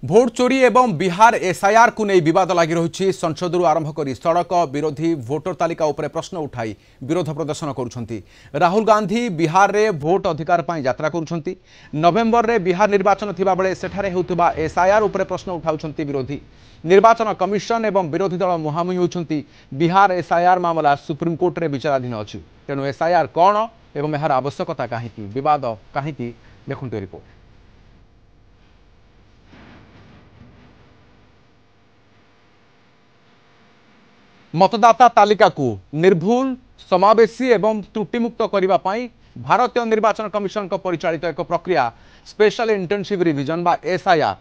Vote चोरी एवं Bihar SIR को नहीं विवाद लगी रही संसद आरंभ कर सड़क विरोधी भोटर तालिका उपरे प्रश्न उठाई विरोध प्रदर्शन करुछंती। राहुल गांधी बिहार रे भोट अधिकार पाई यात्रा करुछंती। नवेम्बर रे बिहार निर्वाचन थिबा बेले सेठारे हेउथिबा एसआईआर उपरे प्रश्न उठाउछंती विरोधी। निर्वाचन कमिशन एवं विरोधी दल मुहांमुही होउछंती। बिहार एसआईआर मामला सुप्रीम कोर्ट रे विचाराधीन अछि। तेणु एसआईआर कौन एवं एहार आवश्यकता काहीकि विवाद काहीकि देखंतु रिपोर्ट। मतदाता तालिका को निर्भुल समावेशी एवं त्रुटिमुक्त करने भारतीय निर्वाचन कमिशन परिचालित एक प्रक्रिया स्पेशल इंटेंसिव रिविजन बा एसआईआर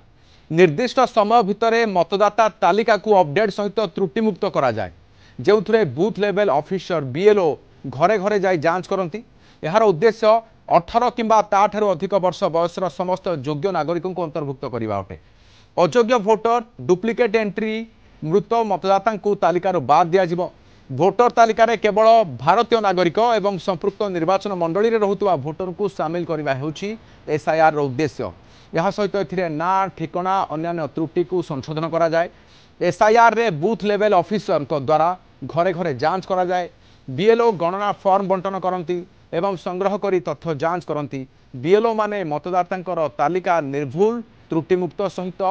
निर्दिष्ट समय भितर मतदाता तालिका को अपडेट सहित त्रुटिमुक्त करा जाए जो बूथ लेवल ऑफिसर बीएलओ घरे घरे जाई जांच करती। यार उद्देश्य 18 किंबा ताठारु अधिक वर्ष बयसर समस्त योग्य नागरिकों को अंतर्भुक्त करने अटे। अयोग्य भोटर डुप्लिकेट एंट्री मृत मतदाता को तालिकार बाद दिज्व। भोटर तालिकार केवल भारतीय नागरिक एवं संपृक्त निर्वाचन मंडली में रोकुवा भोटर को सामिल करने एसआईआर उद्देश्य। यह सहित ए ना ठिकाना अन्य त्रुटि को संशोधन करा जाए। एसआईआर रे बूथ लेवल ऑफिसर द्वारा घरे घरे जांच करा जाए। बीएलओ गणना फॉर्म बंटन करती एवं संग्रह करी तथ्य जांच करती। बीएलओ माने मतदाता तालिका निर्भुल त्रुटिमुक्त सहित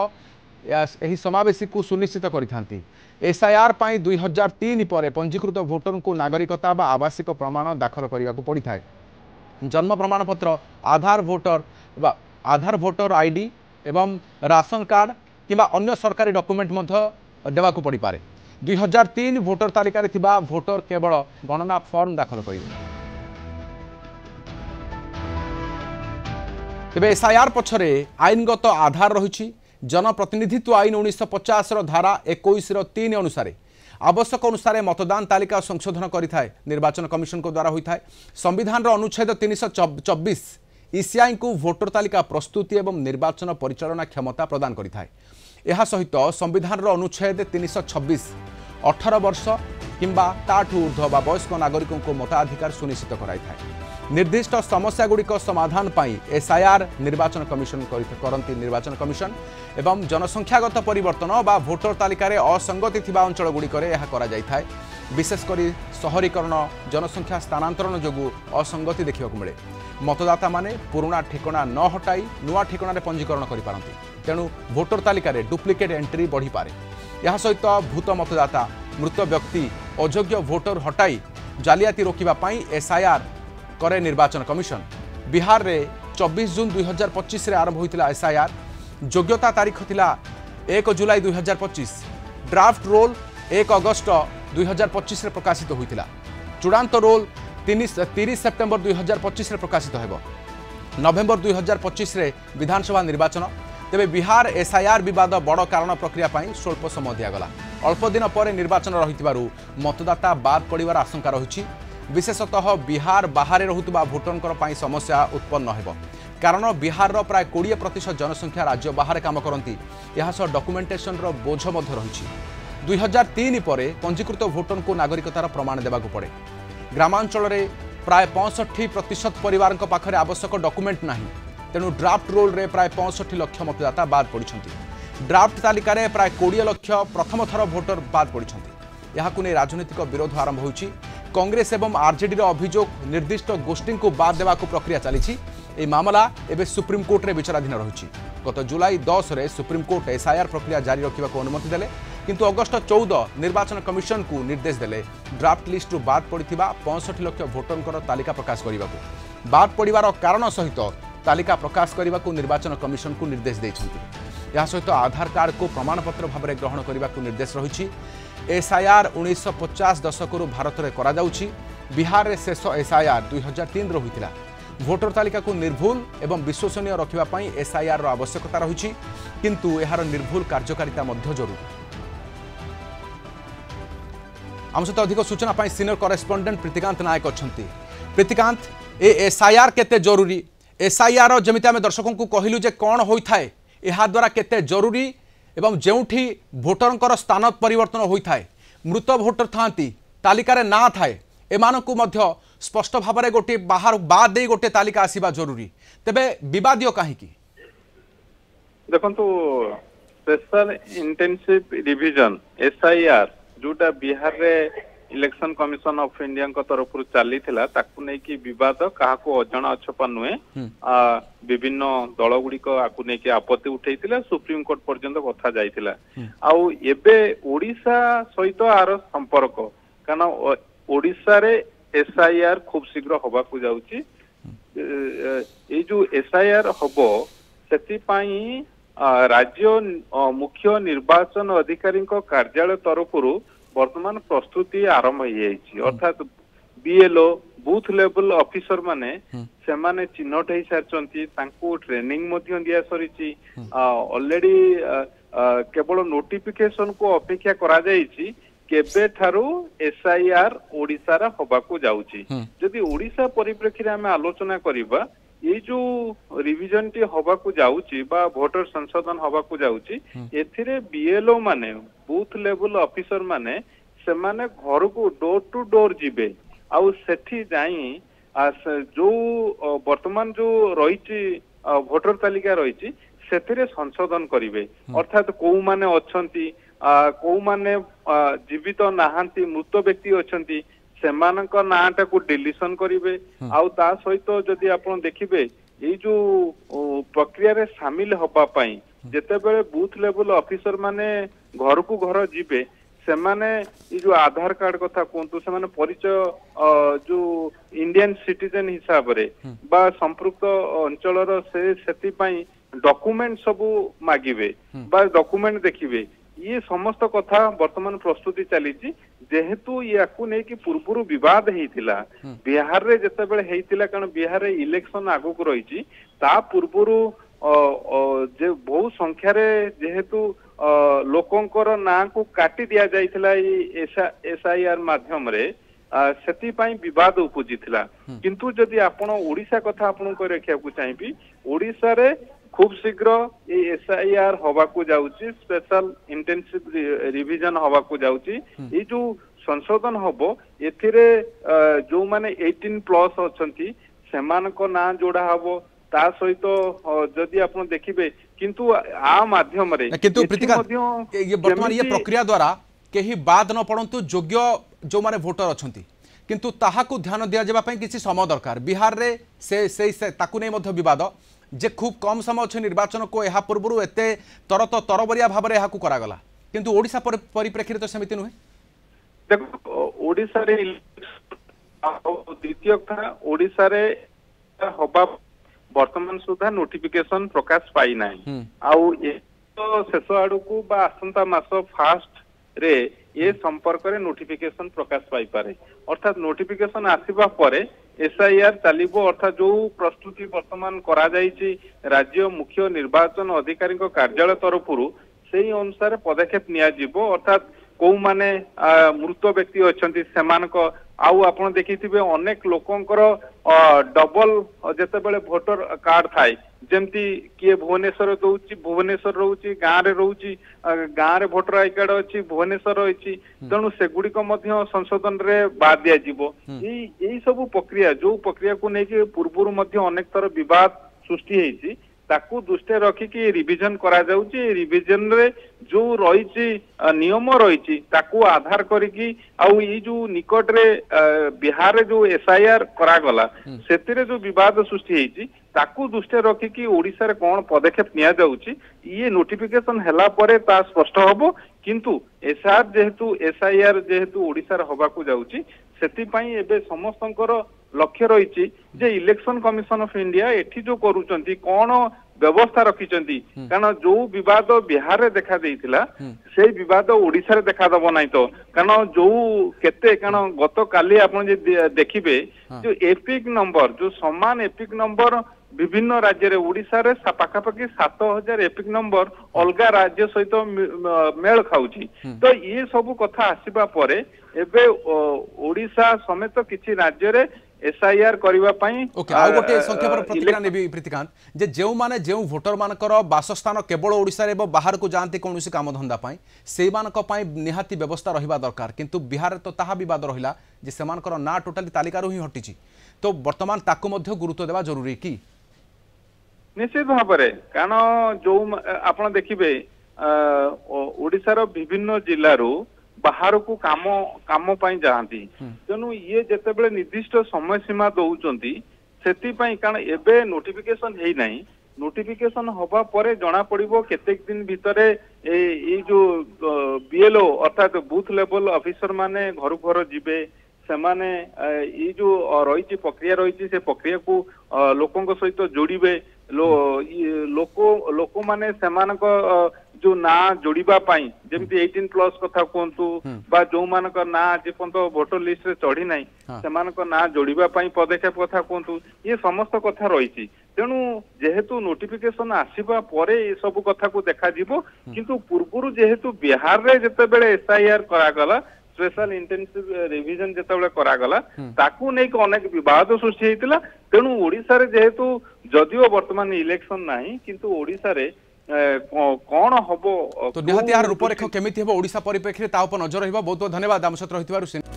यही समावेशी को सुनिश्चित करथांती। एसआईआर पाई 2003 पर पंजीकृत भोटर को नागरिकता बा आवासिक प्रमाण दाखल करने को पड़ी था। जन्म प्रमाणपत्र आधार भोटर आईडी एवं राशन कार्ड किंबा अन्य सरकारी डॉक्यूमेंट देवा को पड़ी पारे। 2003 भोटर तालिका रे थिबा भोटर केवल गणना फॉर्म दाखल करेंगे। तेबे एसआईआर पछरे आईनगत आधार रही। जनप्रतिनिधित्व आईन 1950 धारा 21(3) अनुसार आवश्यक अनुसार मतदान तालिका संशोधन करिथाय निर्वाचन कमिशन को द्वारा होइथाय। संविधान अनुच्छेद 324 ईसीआई को भोटर तालिका प्रस्तुति एवं निर्वाचन परिचालना क्षमता प्रदान करिथाय। यह सहित संविधान अनुच्छेद 326 18 वर्ष किंबा ताठू ऊर्ध्व बा वयस्क नागरिकों को मताधिकार सुनिश्चित कराइथाय। निर्दिष्ट समस्या गुड़िक समाधान पाई एसआईआर निर्वाचन कमिशन करती निर्वाचन कमिशन एवं जनसंख्यागत परिवर्तन बा भोटर तालिका रे असंगति थिबा अंचल गुड़िकरे यह करा जाइथाय। विशेषकर शहरीकरण जनसंख्या स्थानांतरण जोगु असंगति देखा मिले। मतदाता माने पुराना ठिकाना न हटाई नुआ ठिकाना रे पंजीकरण करि पारंती। तेणु भोटर तालिका रे डुप्लिकेट एंट्री बढ़ी पारे। यह सहित भूत मतदाता मृत व्यक्ति अयोग्य भोटर हटाई जालियाती रोकिबा पाई एसआईआर करे निर्वाचन कमिशन। बिहार रे 24 जून 2025 रे आरंभ होइतिला एसआईआर। योग्यता तारीख थिला 1 जुलाई 2025। ड्राफ्ट रोल 1 अगस्त 2025 रे प्रकाशित होइतिला। चूड़ांत रोल 30 सेप्टेम्बर 2025 रे प्रकाशित हेबो। नवेम्बर 2025 रे विधानसभा निर्वाचन। तेबे बिहार एसआईआर विवाद बड़ कारण प्रक्रिया पाई स्वल्प समय दियागला। अल्प दिन पर निर्वाचन रहितिबारु मतदाता बाद पड़िबार आशंका रहिछि। विशेषतः बिहार बाहर रहुतबा भोटरंकर पाई समस्या उत्पन्न हेबो। कारण बिहार रो प्राय 20% जनसंख्या राज्य बाहर काम करती। यह सह डॉक्यूमेंटेशन रो बोझ मध्य रही। 2003 पर पंजीकृत भोटर को नागरिकतार प्रमाण देवा को पड़े। ग्रामांचल रे प्राय 65% परिवार पाखरे आवश्यक डॉक्यूमेंट नहीं। तेणु ड्राफ्ट रोल रे प्राय 65 लाख मतदाता बाद पड़ती। ड्राफ्ट तालिका रे प्राय 20 लाख प्रथम थर भोटर बाद पड़ती। यहां नहीं राजनीतिक विरोध आरंभ होइछि। कांग्रेस एवं आरजेडी अभियोग निर्दिष्ट गोष्ठी को बाद देवा को प्रक्रिया चली। मामला एवं सुप्रीम कोर्ट रे विचाराधीन रही। गत जुलाई 10 रे सुप्रीम कोर्ट एसआईआर प्रक्रिया जारी रखा को अनुमति देले, किंतु अगस्त 14 निर्वाचन कमिशन को निर्देश देले ड्राफ्ट लिस्ट रु बाद पड़ता 65 लाख भोटर तालिका प्रकाश करने को। बाद पड़ार कारण सहित तालिका प्रकाश करने को निर्वाचन कमिशन को निर्देश देइछन्ति। यह सहित आधार कार्ड को प्रमाणपत्र भाव में ग्रहण करने को निर्देश रही। एसआईआर 1950 दशकरू भारत में करा जाउछि। बिहार रे शेष एसआईआर 2003 रो होइतिला। भोटर तालिका को निर्भुल एवं विश्वसनीय रखिबा पई एसआईआर रो आवश्यकता रही, किंतु एहार निर्भुल कार्यकारिता मध्य जरूरी। आम सहित अधिक सूचना पाई सीनियर करेस्पोंडेंट प्रीतिकांत नायक अच्छंती। प्रीतिकांत, ए एसआईआर केते जरूरी? एसआईआर जमिति आमे दर्शकों को कहलु जे कोन होइथाय, एहा द्वारा केते जरूरी एवं जेउठी भोटरंकर स्थान परिवर्तन होता है, मृत भोटर थांती तालिकार ना थाए, एमानकु मध्य स्पष्ट भाव में गोटे बाहर बाद दे गोटे तालिका आसीबा जरूरी। तेबे विवादियो काहीकि? देखंतु स्पेशल इंटेंसिव रिविजन एसआईआर जोटा बिहार रे इलेक्शन कमिशन ऑफ इंडिया को तरफ चली ताकू नहीं कि विवाद क्या अजणा अछपा नुहे विभिन्न दल गुड़िक आपको नहीं आपत्ति उठे सुप्रीम कोर्ट पर्यंत कथा जाइतिला आउ एबे ओडिशा सहित आर संपर्क कारण ओडिशा रे एसआईआर खूब शीघ्र हवा को जाउची ए जो एसआईआर हबो सेति पई राज्य मुख्य निर्वाचन अधिकारी कार्यालय तरफ वर्तमान प्रस्तुति आरंभ हो अर्थात बीएलओ बूथ लेवल ऑफिसर माने से माने चिन्हट हो सारी ट्रेनिंग दिया सरी ऑलरेडी केवल नोटिफिकेशन को अपेक्षा करा जायछि केबे ठारू एसआईआर ओडिसा रा हबाकू जाउछि जदि ओडिसा परिप्रेक्षी रे हमें आलोचना करिबा ये जो रिविजन टी हबाकू जाउछि बा वोटर संशोधन हबाकू जाउछि एथिरे बीएलओ माने बूथ लेवल ऑफिसर माने से माने घर को डोर टू डोर जिबे आउ सेठी जाई जो वर्तमान जो रहिछि वोटर तालिका रहिछि सेथिरे संशोधन करिवे अर्थात को माने अछंती को माने जीवित नाहांती मृत व्यक्ति अछंती सेमानक नाटा को डिलीशन करिवे आउ ता सहित जदि आपण देखिबे ए जो प्रक्रिया रे शामिल होबा पई जेतेबेले बूथ लेवल ऑफिसर माने घर को घर जिबे सेमाने ए जो आधार कार्ड कथा कोंतु सेमाने परिचय जो इंडियन सिटीजन हिसाब रे बा संपृक्त अंचलर से सेति पई डॉक्यूमेंट सब मागिबे बा डॉक्यूमेंट देखिबे ये समस्त कथा वर्तमान प्रस्तुति चली जेहेतु याकू नहीं कि पूर्व विवाद होता बिहार रे जेतेबेले हेतिला कारण बिहार रे इलेक्शन आगु को रही ता पूर्व जे बहु संख्या रे जेहेतु लोकंकर ना को काटी दिया जाइथिला एसआईआर माध्यम रे सेति पई विवाद उपजिथिला किंतु जदि आपण ओडिशा कथा आपण को रखिया को चाहिबी ओडिशा रे खूब शीघ्र ये एसआईआर हवा को जाउची स्पेशल इंटेंसिव रिविजन हवा को जाउची ये जो संशोधन हबो एथिरे जो माने 18 प्लस अछंती सेमान को ना जोड़ा हबो ता सहित जदि आपण देखिबे किंतु आ माध्यम रे किंतु प्रतिका ये वर्तमान ये प्रक्रिया द्वारा केही बाद न पड़ंतु योग्य जो माने वोटर अछंती किंतु ताहा को ध्यान दिया जेबा पई किछि समय दरकार बिहार रे से ताकू नै मध्य विवाद जे खूब कम समय अच्छे निर्वाचन को यह पूर्व एत तरबरिया भाव में यह करागला किंतु ओडिशा परिप्रेक्षी तो सेमिति नुहे देखो ओडिशा रे द्वितीय कथा ओडिशा रे हबा वर्तमान सुधा नोटिफिकेशन प्रकाश पाई नाही आउ ए तो शेष आडू को बा आसंता मास फास्ट रे ये संपर्क रे नोटिफिकेशन प्रकाश पाई पारे अर्थात नोटिफिकेशन आसीबा परे एसआईआर चलिबो अर्थात जो प्रस्तुति वर्तमान करा जायछि राज्य मुख्य निर्वाचन अधिकारी कार्यालय तरफरु सेही अनुसार पदक्षेप निया जिवो अर्थात को माने मृत व्यक्ति अछंती सेमानक आउ आपण देखिथिबे अनेक लोकंकर डबल जेतेबेले वोटर कार्ड थाए जेमती किए भुवनेश्वर दउची भुवनेश्वर रहउची गां रे रहउची गां रे वोटर आई कार्ड अछि भुवनेश्वर अछि तणु सेगुडी को मध्य संशोधन रे बाद दिया जिवो एई सब प्रक्रिया जो प्रक्रिया को नै कि पूर्वरु मध्य अनेक तर विवाद सृष्टि हेछि ताकू दृष्टि रखिकी रिविजन करा जाउची रिविजन रे जो रही नियम रही ताकू आधार करिकी आउ ई जो निकट रे बिहार रे जो एसआईआर करा गला सेतिरे जो विवाद सृष्टि हेछि ताकू दृष्टि रखिकी ओडिसा रे कोन पदक्षेप निया जाउची ये नोटिफिकेशन हला परे ता स्पष्ट हबो किंतु एसआईआर जेहेतु ओडिसा रे हबा को जाउची सेति पई एबे समस्तंकर लक्ष्य रही जे इलेक्शन कमिशन ऑफ इंडिया एठी जो करूचंती कोन व्यवस्था रखिचंती कारण जो विवाद बिहार रे देखा देइतिला से विवाद ओडिसा रे देखा दबो नै तो कारण जो केते कारण गत काली आपण जे देखिबे जो एपिक नंबर जो समान एपिक नंबर विभिन्न राज्य रे ओडिसा रे पाखापाखि 7000 एपिक नंबर अलगा राज्य सहित मेल खाउची तो ये सब कथा आसीबा परे एबे ओडिसा समेत किछि राज्य रे एसआईआर करबा पई ओके आ गोटे संख्या पर प्रतिक्रिया नेबी प्रीतिकांत जे जेउ माने जेउ वोटर मानकर बासस्थान केवल ओडिसा रे बाहर को जानते कोनोसी काम धंदा पई सेई मानक पई निहाती व्यवस्था रहिबा दरकार किंतु बिहार तो ताहा विवाद रहिला जे सेमानकर ना टोटली तालिका रो ही हटिची तो वर्तमान ताकू मध्य गुरुत्व देबा जरूरी की निश्चित भाव में कारण जो आपण देखिबे ओडिशार विभिन्न जिल्लारू बाहर को काम पाई जाती तेणु ये जेतेबेले निर्दिष्ट समय सीमा दौरान से कारण एबे नोटिफिकेशन है नहीं नोटिफिकेशन हवा परे जना पड़िबो केतेक दिन भितरे ए जो बीएलओ अर्थात बूथ लेवल ऑफिसर माने घर घर जिबे से माने ये जो रही प्रक्रिया रही से प्रक्रिया को लोकों सहित जोड़े लोक माने सेमानक जो ना जोड़िबा पाई जेमती 18+ कथा कहतु बा जो मानक ना आज पर्यंत वोटर लिस्ट रे चढ़ी नाही सेमानक ना जोड़िबा पाई पदक्षेप कथा कहतु ये समस्त कथा रही तेणु जेहेतु नोटिफिकेशन आसीबा परे ये सब कथा को देखा जिवो किंतु पूर्वरु जेहेतु बिहार रे जते बेले एसआईआर करागला स्पेशल इंटेंसिव रिविजन जेतेबेले करागला ताकू नै अनेक विवाद सृष्टि हेतिला तेणु ओडिसा रे जेहेतु जदियो वर्तमान इलेक्शन नाही किंतु ओडिसा रे कौन हबो तो निहाती यार रूपरेख केमिति हेबो ओडिसा परिप्रेक्षी ता उपर नजर रहिबो बहुत बहुत धन्यवाद आम सहित रहितबारु।